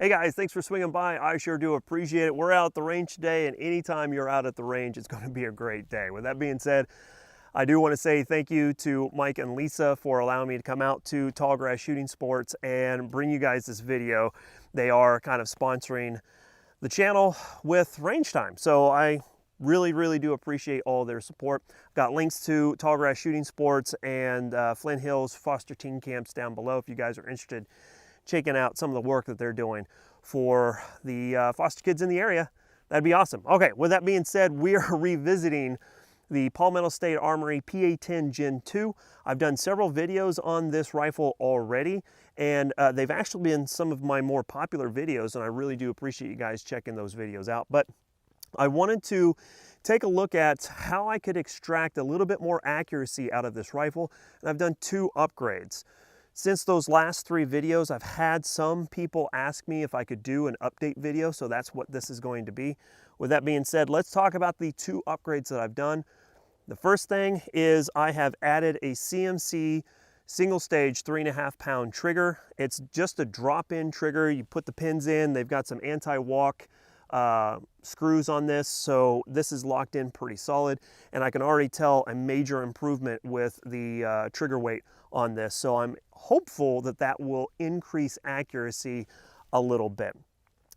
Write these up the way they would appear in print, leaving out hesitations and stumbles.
Hey guys, thanks for swinging by. I sure do appreciate it. We're out at the range today, and anytime you're out at the range, it's going to be a great day. With that being said, I do want to say thank you to Mike and Lisa for allowing me to come out to Tallgrass Shooting Sports and bring you guys this video. They are kind of sponsoring the channel with range time, so I really do appreciate all their support. Got links to Tallgrass Shooting Sports and Flint Hills Foster Teen Camps down below if you guys are interested checking out some of the work that they're doing for the foster kids in the area. That'd be awesome. Okay, with that being said, we are revisiting the Palmetto State Armory PA-10 Gen 2. I've done several videos on this rifle already, and they've actually been some of my more popular videos, and I really do appreciate you guys checking those videos out. But I wanted to take a look at how I could extract a little bit more accuracy out of this rifle, and I've done two upgrades. Since those last three videos, I've had some people ask me if I could do an update video, so that's what this is going to be. With that being said, let's talk about the two upgrades that I've done. The first thing is I have added a CMC single stage 3.5 pound trigger. It's just a drop-in trigger. You put the pins in, they've got some anti-walk screws on this, so this is locked in pretty solid, and I can already tell a major improvement with the trigger weight on this, so I'm hopeful that that will increase accuracy a little bit.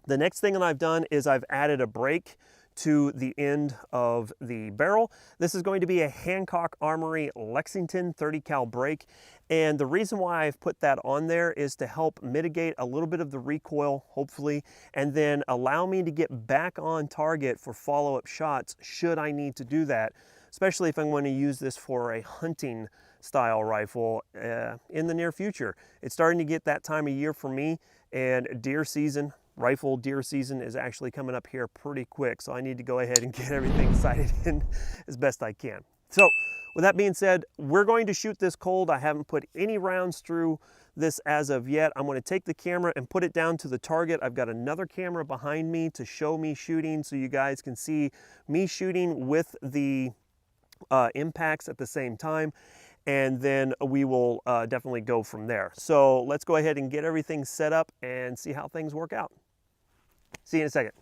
The next thing that I've done is I've added a brake to the end of the barrel. This is going to be a Hancock Armory Lexington 30 cal brake, and the reason why I've put that on there is to help mitigate a little bit of the recoil, hopefully, and then allow me to get back on target for follow-up shots should I need to do that, especially if I'm going to use this for a hunting style rifle in the near future. It's starting to get that time of year for me, and deer season, rifle deer season is actually coming up here pretty quick, so I need to go ahead and get everything sighted in as best I can. So with that being said, we're going to shoot this cold. I haven't put any rounds through this as of yet. I'm going to take the camera and put it down to the target. I've got another camera behind me to show me shooting, so you guys can see me shooting with the impacts at the same time, and then we will definitely go from there. So let's go ahead and get everything set up and see how things work out. See you in a second.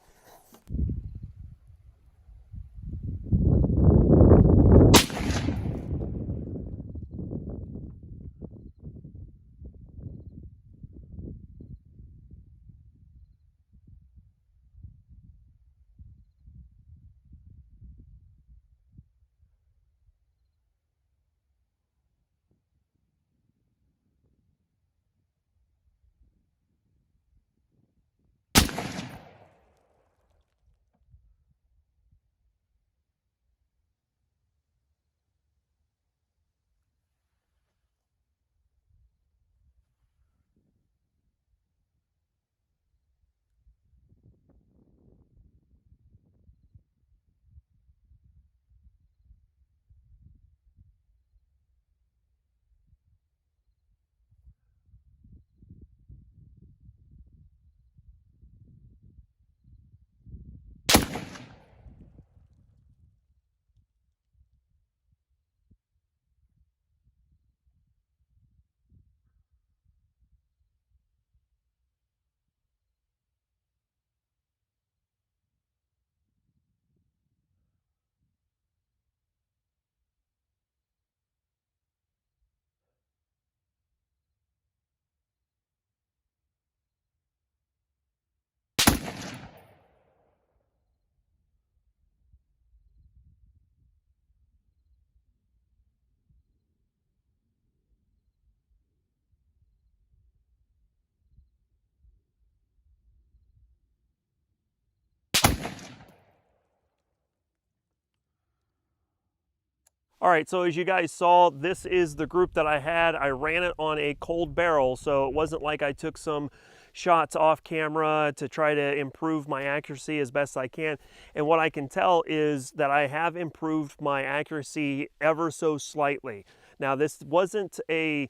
All right, so as you guys saw, this is the group that I had. I ran it on a cold barrel, so it wasn't like I took some shots off camera to try to improve my accuracy as best I can. And what I can tell is that I have improved my accuracy ever so slightly. Now, this wasn't a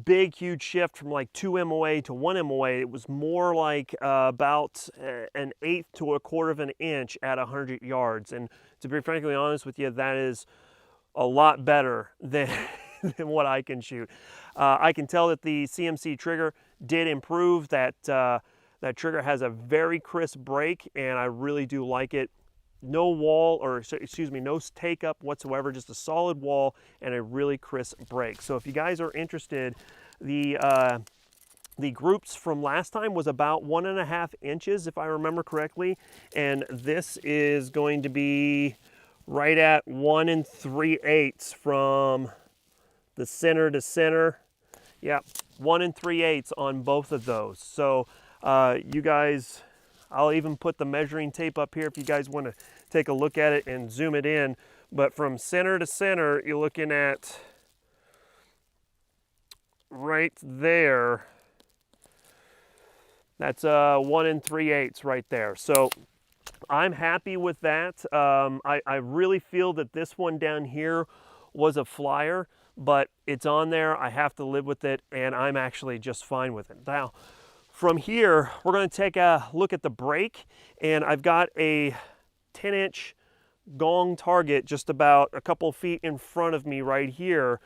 big, huge shift from like 2 MOA to 1 MOA. It was more like about an eighth to a quarter of an inch at 100 yards. And to be frankly honest with you, that is a lot better than, than what I can shoot. I can tell that the CMC trigger did improve. That That trigger has a very crisp break, and I really do like it. No wall, or excuse me, no take up whatsoever, just a solid wall and a really crisp break. So if you guys are interested, the groups from last time was about 1.5 inches, if I remember correctly, and this is going to be right at 1 3/8 from the center to center. Yeah, 1 3/8 on both of those. So you guys, I'll even put the measuring tape up here if you guys want to take a look at it and zoom it in. But from center to center, you're looking at right there. That's 1 3/8 right there. So I'm happy with that. I really feel that this one down here was a flyer, but it's on there. I have to live with it, and I'm actually just fine with it. Now, from here, we're going to take a look at the brake, and I've got a 10-inch gong target just about a couple feet in front of me right here,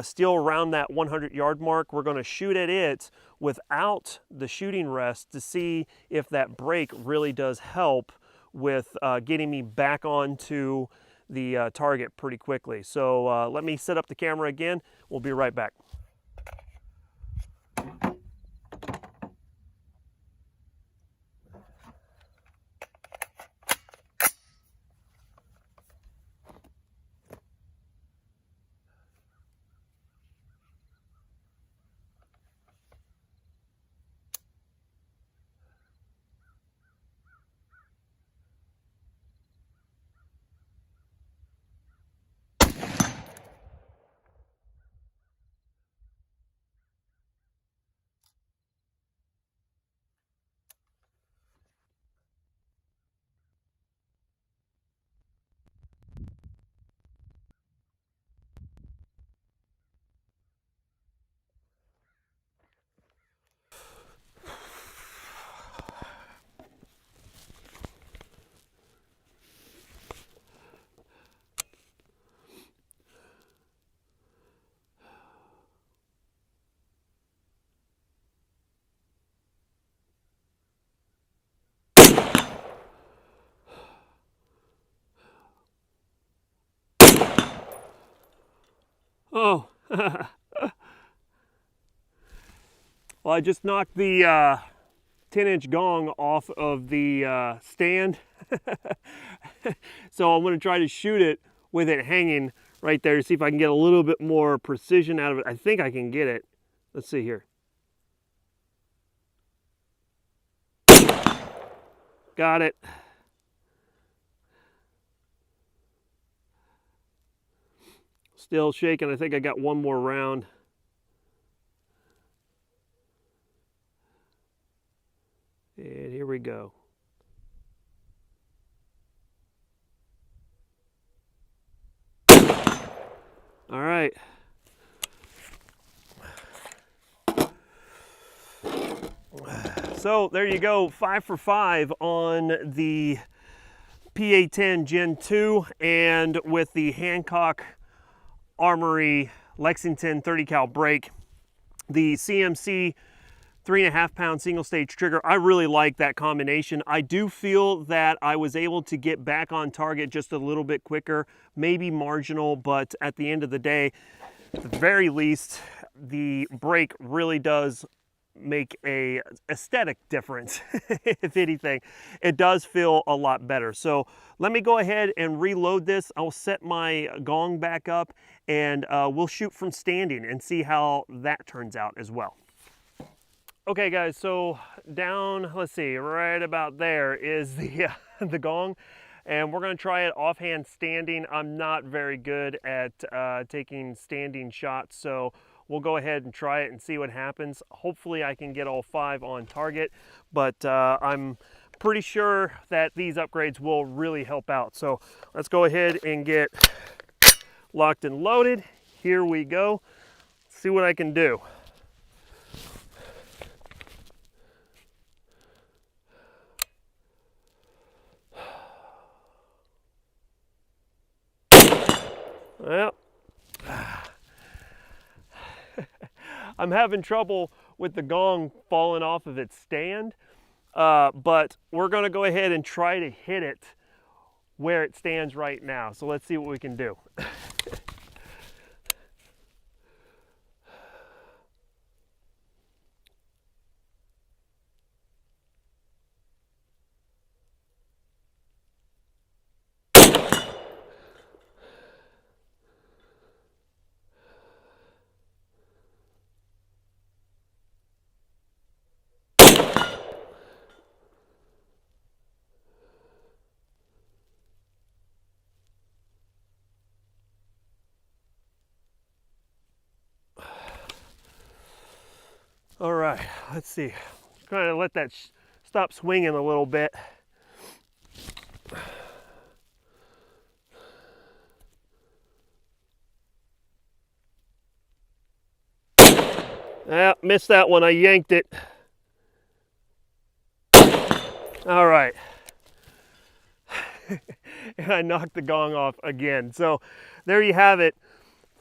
still around that 100-yard mark. We're going to shoot at it without the shooting rest to see if that brake really does help with getting me back onto the target pretty quickly. So let me set up the camera again. We'll be right back. Oh, well, I just knocked the 10-inch gong off of the stand. So I'm going to try to shoot it with it hanging right there to see if I can get a little bit more precision out of it. I think I can get it. Let's see here. Got it. Still shaking. I think I got one more round. And here we go. All right. So there you go, 5 for 5 on the PA-10 Gen 2 and with the Hancock Armory Lexington 30 cal brake. The CMC 3.5 pound single stage trigger, I really like that combination. I do feel that I was able to get back on target just a little bit quicker, maybe marginal, but at the end of the day, at the very least, the brake really does make a aesthetic difference. If anything, it does feel a lot better. So let me go ahead and reload this. I'll set my gong back up, and we'll shoot from standing and see how that turns out as well. Okay guys, so down, let's see, right about there is the the gong, and we're going to try it offhand standing. I'm not very good at taking standing shots, so we'll go ahead and try it and see what happens. Hopefully I can get all 5 on target, but I'm pretty sure that these upgrades will really help out. So let's go ahead and get locked and loaded. Here we go. See what I can do. Well, I'm having trouble with the gong falling off of its stand. but we're going to go ahead and try to hit it where it stands right now. So let's see what we can do. All right, let's see. Kind of let that stop swinging a little bit. Yeah, missed that one. I yanked it. All right. And I knocked the gong off again. So there you have it.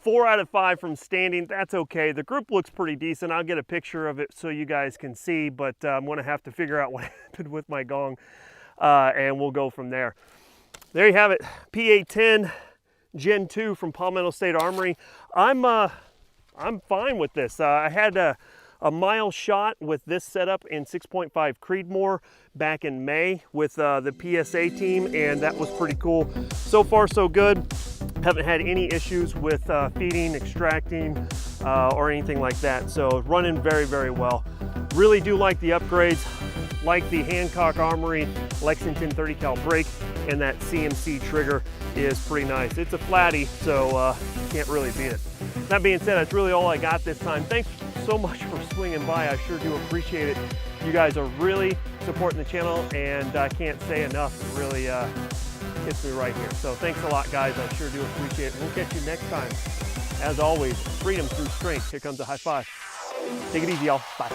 4 out of 5 from standing. That's okay. The group looks pretty decent. I'll get a picture of it so you guys can see, but I'm going to have to figure out what happened with my gong, and we'll go from there. There you have it. P810 Gen 2 from Palmetto State Armory. I'm fine with this. I had a mile shot with this setup in 6.5 Creedmoor back in May with the PSA team, and that was pretty cool. So far, so good. Haven't had any issues with feeding, extracting, or anything like that. So running very, very well. Really do like the upgrades, like the Hancock Armory Lexington 30 cal brake, and that CMC trigger is pretty nice. It's a flatty, so can't really beat it. That being said, that's really all I got this time. Thanks so much for swinging by. I sure do appreciate it. You guys are really supporting the channel, and I can't say enough. It really hits me right here. So thanks a lot, guys. I sure do appreciate it. We'll catch you next time. As always, freedom through strength. Here comes a high five. Take it easy, y'all. Bye.